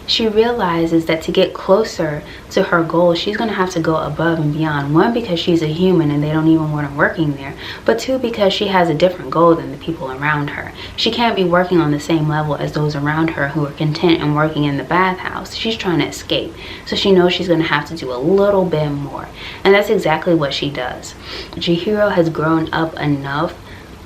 she realizes that to get closer to her goal, she's going to have to go above and beyond. One, because she's a human and they don't even want her working there. But two, because she has a different goal than the people around her. She can't be working on the same level as those around her who are content and working in the bathhouse. She's trying to escape. So she knows she's going to have to do a little bit more. And that's exactly what she does. Chihiro has grown up enough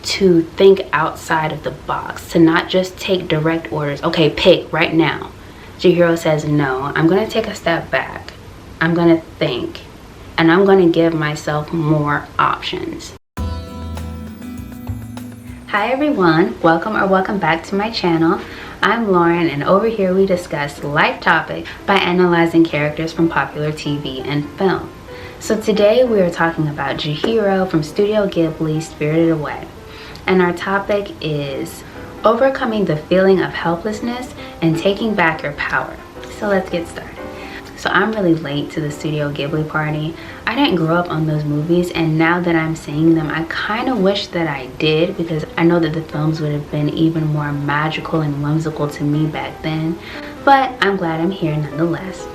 to think outside of the box, to not just take direct orders. Okay, pick right now. Chihiro says, no, I'm going to take a step back. I'm going to think, and I'm going to give myself more options. Hi everyone, welcome back to my channel. I'm Lauren, and over here we discuss life topics by analyzing characters from popular TV and film. So today we are talking about Chihiro from Studio Ghibli, Spirited Away. And our topic is overcoming the feeling of helplessness and taking back your power. So let's get started. So I'm really late to the Studio Ghibli party. I didn't grow up on those movies, and now that I'm seeing them, I kind of wish that I did, because I know that the films would have been even more magical and whimsical to me back then. But I'm glad I'm here nonetheless.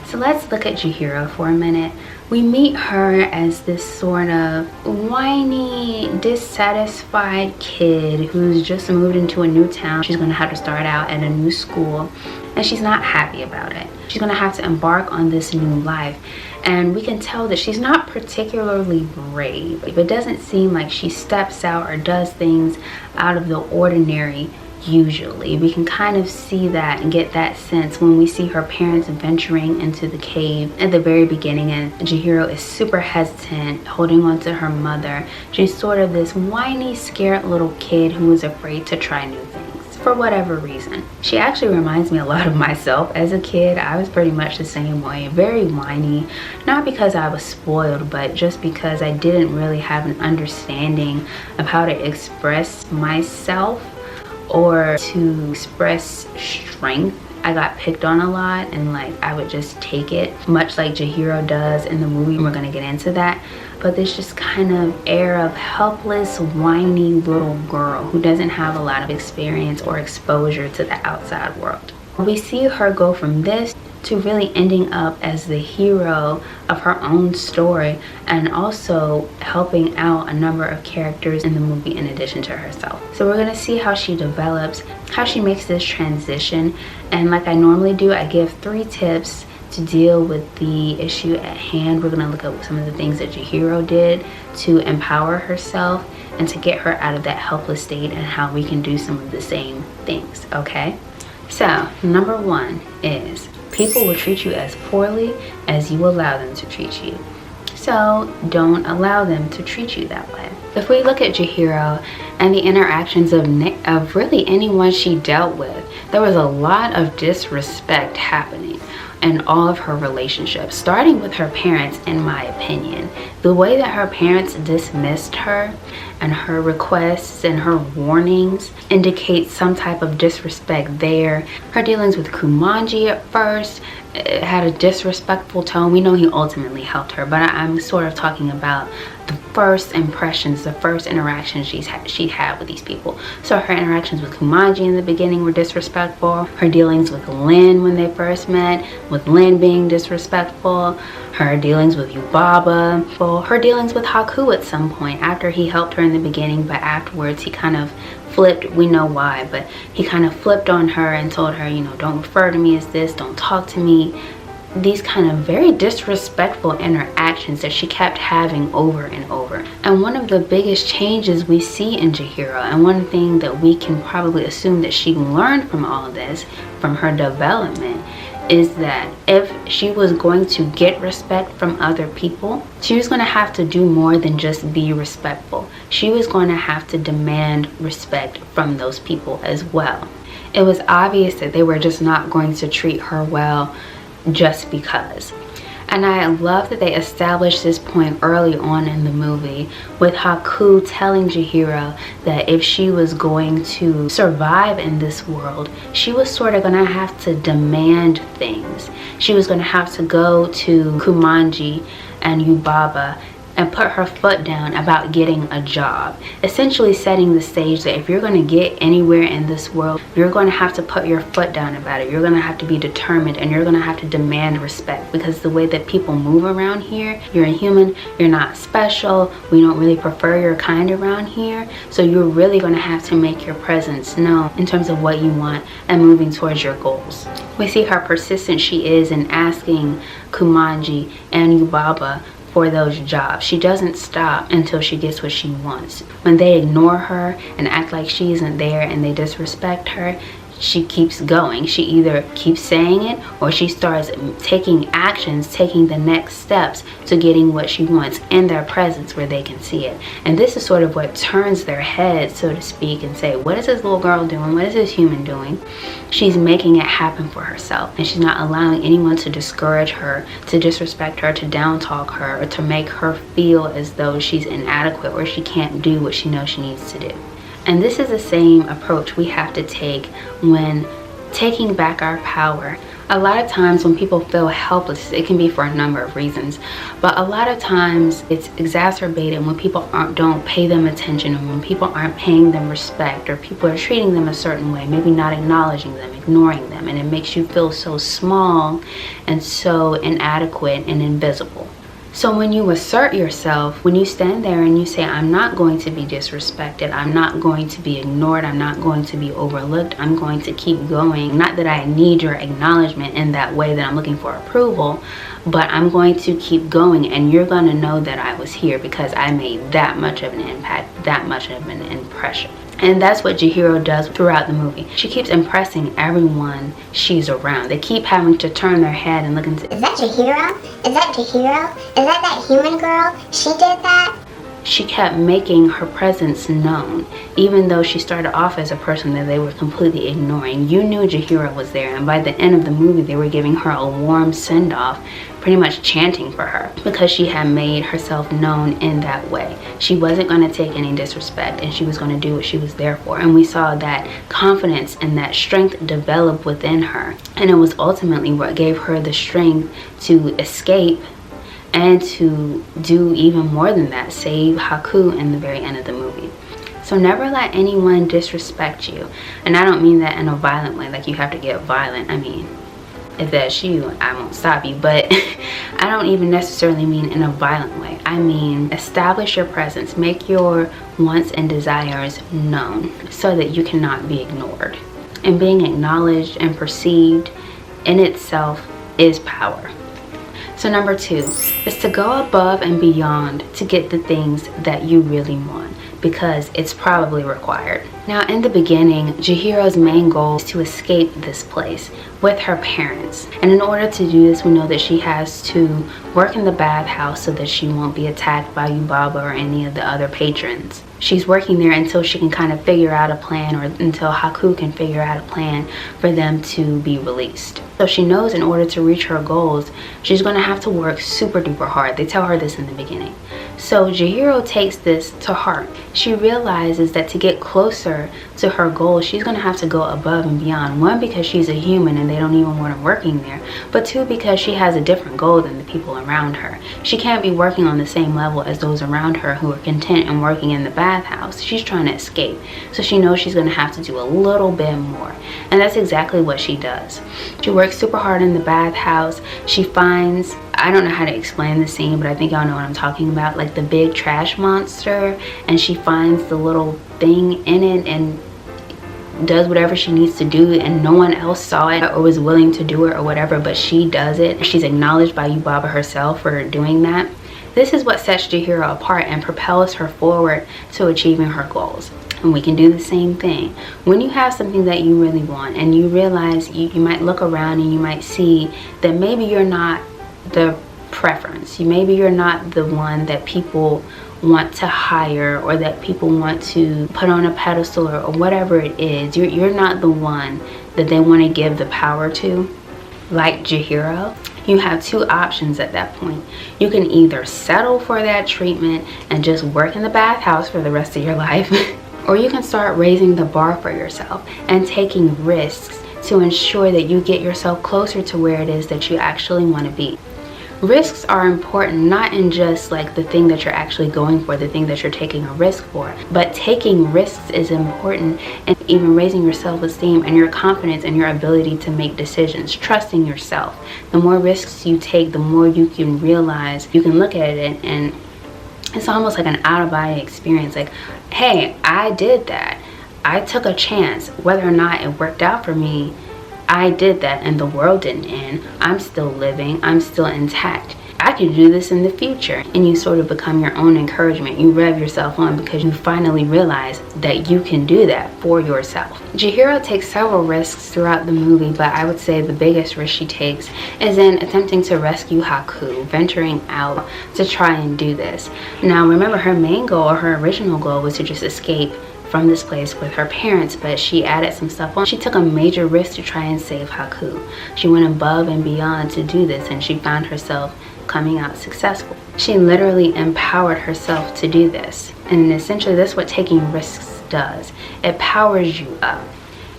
So let's look at Chihiro for a minute. We meet her as this sort of whiny, dissatisfied kid who's just moved into a new town. She's going to have to start out at a new school, and she's not happy about it. She's going to have to embark on this new life, and we can tell that she's not particularly brave. It doesn't seem like she steps out or does things out of the ordinary. Usually we can kind of see that and get that sense when we see her parents venturing into the cave at the very beginning, and Chihiro is super hesitant, holding on to her mother. She's sort of this whiny, scared little kid who is afraid to try new things for whatever reason. She actually reminds me a lot of myself as a kid. I was pretty much the same way, very whiny, not because I was spoiled, but just because I didn't really have an understanding of how to express myself or to express strength. I got picked on a lot, and I would just take it, much like Chihiro does in the movie. We're gonna get into that. But this just kind of air of helpless, whiny little girl who doesn't have a lot of experience or exposure to the outside world. We see her go from this to really ending up as the hero of her own story, and also helping out a number of characters in the movie in addition to herself. So we're going to see how she develops, how she makes this transition, and like I normally do, I give 3 tips to deal with the issue at hand. We're going to look at some of the things that Chihiro did to empower herself and to get her out of that helpless state, and how we can do some of the same things, okay? So number 1 is people will treat you as poorly as you allow them to treat you. So don't allow them to treat you that way. If we look at Chihiro and the interactions of really anyone she dealt with, there was a lot of disrespect happening in all of her relationships, starting with her parents. In my opinion, the way that her parents dismissed her and her requests and her warnings indicate some type of disrespect there. Her dealings with Kumanji at first had a disrespectful tone. We know he ultimately helped her, but I'm sort of talking about the first impressions, the first interactions she had with these people. So her interactions with Kumanji in the beginning were disrespectful. Her dealings with Lin when they first met, with Lin being disrespectful. Her dealings with Yubaba. Well, her dealings with Haku at some point after he helped her in the beginning, but afterwards he kind of flipped. We know why, but he kind of flipped on her and told her, you know, don't refer to me as this, don't talk to me. These kind of very disrespectful interactions that she kept having over and over. And one of the biggest changes we see in Chihiro, and one thing that we can probably assume that she learned from all of this, from her development, is that if she was going to get respect from other people, she was going to have to do more than just be respectful. She was going to have to demand respect from those people as well. It was obvious that they were just not going to treat her well just because. And I love that they established this point early on in the movie, with Haku telling Chihiro that if she was going to survive in this world, she was sort of going to have to demand things. She was going to have to go to Kumanji and Yubaba and put her foot down about getting a job, essentially setting the stage that if you're going to get anywhere in this world, you're going to have to put your foot down about it. You're going to have to be determined, and you're going to have to demand respect, because the way that people move around here, you're a human, you're not special, we don't really prefer your kind around here, so you're really going to have to make your presence known in terms of what you want and moving towards your goals. We see how persistent she is in asking Kumanji and Yubaba for those jobs. She doesn't stop until she gets what she wants. When they ignore her and act like she isn't there and they disrespect her, she keeps going. She either keeps saying it, or she starts taking actions, taking the next steps to getting what she wants in their presence where they can see it. And this is sort of what turns their heads, so to speak, and say, what is this little girl doing? What is this human doing? She's making it happen for herself, and she's not allowing anyone to discourage her, to disrespect her, to down talk her, or to make her feel as though she's inadequate or she can't do what she knows she needs to do. And this is the same approach we have to take when taking back our power. A lot of times when people feel helpless, it can be for a number of reasons, but a lot of times it's exacerbated when people don't pay them attention, and when people aren't paying them respect, or people are treating them a certain way, maybe not acknowledging them, ignoring them, and it makes you feel so small and so inadequate and invisible. So when you assert yourself, when you stand there and you say, I'm not going to be disrespected, I'm not going to be ignored, I'm not going to be overlooked, I'm going to keep going. Not that I need your acknowledgement in that way that I'm looking for approval, but I'm going to keep going, and you're going to know that I was here because I made that much of an impact, that much of an impression. And that's what Chihiro does throughout the movie. She keeps impressing everyone she's around. They keep having to turn their head and look and say, is that Chihiro? Is that Chihiro? Is that human girl? She did that? She kept making her presence known, even though she started off as a person that they were completely ignoring. You knew Chihiro was there, and by the end of the movie, they were giving her a warm send-off, pretty much chanting for her, because she had made herself known in that way. She wasn't going to take any disrespect, and she was going to do what she was there for. And we saw that confidence and that strength develop within her, and it was ultimately what gave her the strength to escape and to do even more than that, save Haku in the very end of the movie. So never let anyone disrespect you. And I don't mean that in a violent way, like you have to get violent. I mean, if that's you, I won't stop you, but I don't even necessarily mean in a violent way. I mean, establish your presence, make your wants and desires known so that you cannot be ignored. And being acknowledged and perceived in itself is power. So number 2 is to go above and beyond to get the things that you really want, because it's probably required. Now, in the beginning, Chihiro's main goal is to escape this place with her parents. And in order to do this, we know that she has to work in the bathhouse so that she won't be attacked by Yubaba or any of the other patrons. She's working there until she can kind of figure out a plan, or until Haku can figure out a plan for them to be released. So she knows in order to reach her goals, she's going to have to work super duper hard. They tell her this in the beginning. So Chihiro takes this to heart. She realizes that to get closer to her goal, she's going to have to go above and beyond. 1, because she's a human and they don't even want her working there. But 2, because she has a different goal than the people around her. She can't be working on the same level as those around her who are content and working in the bathhouse. She's trying to escape. So she knows she's going to have to do a little bit more. And that's exactly what she does. She works super hard in the bathhouse. She finds, I don't know how to explain the scene, but I think y'all know what I'm talking about, like the big trash monster, and she finds the little thing in it and does whatever she needs to do, and no one else saw it or was willing to do it or whatever, but she does it. She's acknowledged by Yubaba herself for doing that. This is what sets Chihiro apart and propels her forward to achieving her goals. And we can do the same thing. When you have something that you really want and you realize you might look around and you might see that maybe you're not the preference, maybe you're not the one that people want to hire or that people want to put on a pedestal, or whatever it is, you're not the one that they want to give the power to, like Chihiro. You have 2 options at that point. You can either settle for that treatment and just work in the bathhouse for the rest of your life, or you can start raising the bar for yourself and taking risks to ensure that you get yourself closer to where it is that you actually want to be. Risks are important, not in just like the thing that you're actually going for, the thing that you're taking a risk for, but taking risks is important, and even raising your self-esteem and your confidence and your ability to make decisions, trusting yourself. The more risks you take, the more you can realize, you can look at it and it's almost like an out-of-body experience. Like, hey, I did that. I took a chance. Whether or not it worked out for me, I did that, and the world didn't end. I'm still living. I'm still intact. I can do this in the future. And you sort of become your own encouragement. You rev yourself on because you finally realize that you can do that for yourself. Chihiro takes several risks throughout the movie, but I would say the biggest risk she takes is in attempting to rescue Haku, venturing out to try and do this. Now, remember, her main goal, or her original goal, was to just escape from this place with her parents, but she added some stuff on. She took a major risk to try and save Haku. She went above and beyond to do this, and she found herself coming out successful. She literally empowered herself to do this, and essentially that's what taking risks does. It powers you up,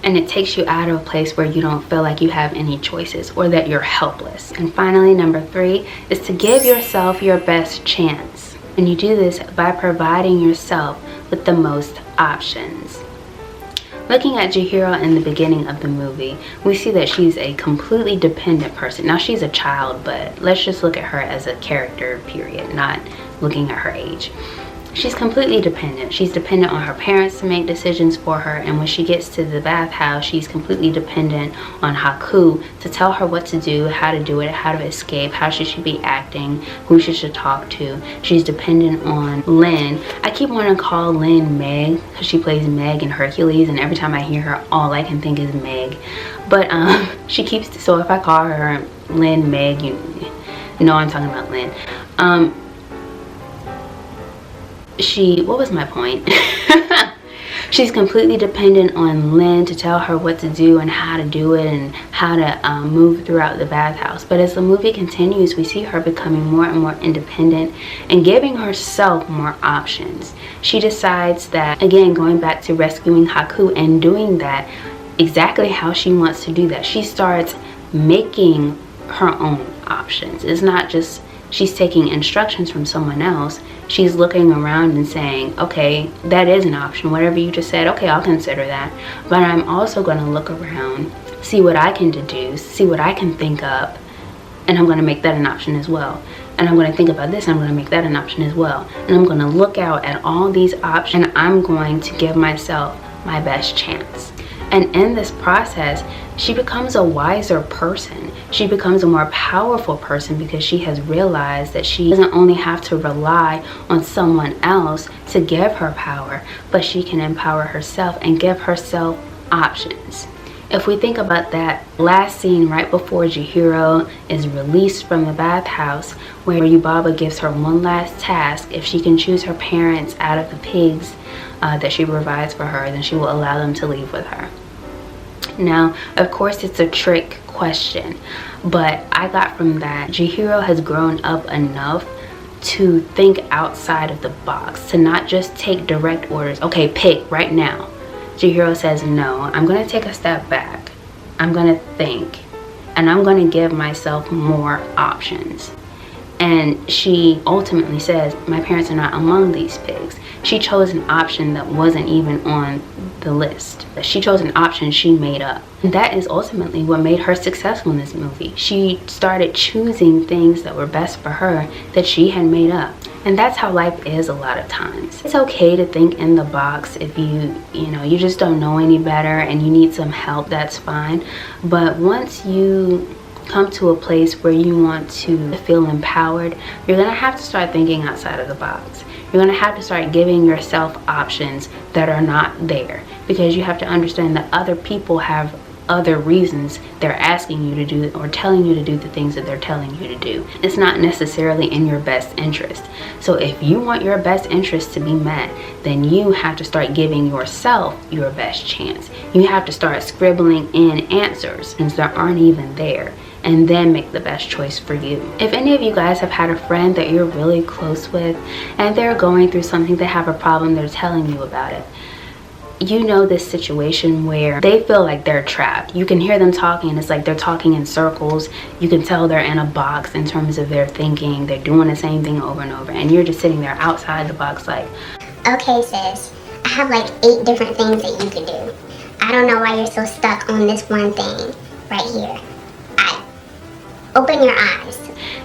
and it takes you out of a place where you don't feel like you have any choices or that you're helpless. And finally, number 3 is to give yourself your best chance, and you do this by providing yourself with the most options. Looking at Chihiro in the beginning of the movie, we see that she's a completely dependent person. Now, she's a child, but let's just look at her as a character, period, not looking at her age. She's completely dependent. She's dependent on her parents to make decisions for her, and when she gets to the bathhouse, she's completely dependent on Haku to tell her what to do, how to do it, how to escape, how should she be acting, who she should talk to. She's dependent on Lynn. I keep wanting to call Lynn Meg because she plays Meg in Hercules, and every time I hear her, all I can think is Meg. But she keeps, so if I call her Lynn Meg, you know I'm talking about Lynn. What was my point? She's completely dependent on Lynn to tell her what to do and how to do it and how to move throughout the bathhouse. But as the movie continues, we see her becoming more and more independent and giving herself more options. She decides that, again, going back to rescuing Haku and doing that exactly how she wants to do that. She starts making her own options. It's not just she's taking instructions from someone else. She's looking around and saying, okay, that is an option. Whatever you just said, okay, I'll consider that. But I'm also going to look around, see what I can deduce, see what I can think up, and I'm going to make that an option as well. And I'm going to think about this, and I'm going to make that an option as well. And I'm going to look out at all these options, and I'm going to give myself my best chance. And in this process, she becomes a wiser person. She becomes a more powerful person because she has realized that she doesn't only have to rely on someone else to give her power, but she can empower herself and give herself options. If we think about that last scene right before Chihiro is released from the bathhouse, where Yubaba gives her one last task, if she can choose her parents out of the pigs that she provides for her, then she will allow them to leave with her. Now, of course, it's a trick question, but I got from that Chihiro has grown up enough to think outside of the box, to not just take direct orders. Okay, pick right now. Chihiro says, no, I'm going to take a step back. I'm going to think, and I'm going to give myself more options. And she ultimately says, my parents are not among these pigs. She chose an option that wasn't even on the list. She chose an option she made up. And that is ultimately what made her successful in this movie. She started choosing things that were best for her that she had made up. And that's how life is a lot of times. It's okay to think in the box if you just don't know any better and you need some help, that's fine. But once you come to a place where you want to feel empowered, you're going to have to start thinking outside of the box. You're going to have to start giving yourself options that are not there, because you have to understand that other people have other reasons they're asking you to do or telling you to do the things that they're telling you to do. It's not necessarily in your best interest. So if you want your best interest to be met, then you have to start giving yourself your best chance. You have to start scribbling in answers since there aren't even there, and then make the best choice for you. If any of you guys have had a friend that you're really close with and they're going through something, they have a problem, they're telling you about it, you know this situation where they feel like they're trapped. You can hear them talking and it's like they're talking in circles. You can tell they're in a box in terms of their thinking. They're doing the same thing over and over, and you're just sitting there outside the box like, okay sis, I have like 8 different things that you could do. I don't know why you're so stuck on this one thing right here. Open your eyes.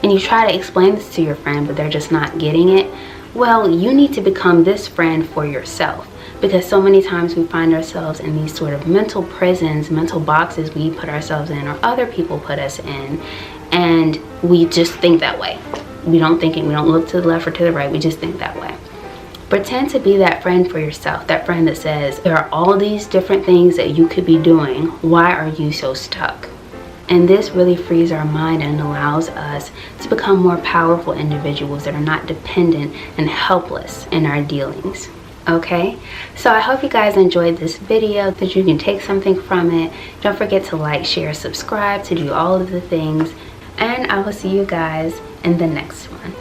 And you try to explain this to your friend, but they're just not getting it. Well, you need to become this friend for yourself, because so many times we find ourselves in these sort of mental prisons, mental boxes we put ourselves in or other people put us in, and we just think that way. We don't look to the left or to the right, we just think that way. Pretend to be that friend for yourself, that friend that says, there are all these different things that you could be doing. Why are you so stuck? And this really frees our mind and allows us to become more powerful individuals that are not dependent and helpless in our dealings. Okay, so I hope you guys enjoyed this video, that you can take something from it. Don't forget to like, share, subscribe, to do all of the things, and I will see you guys in the next one.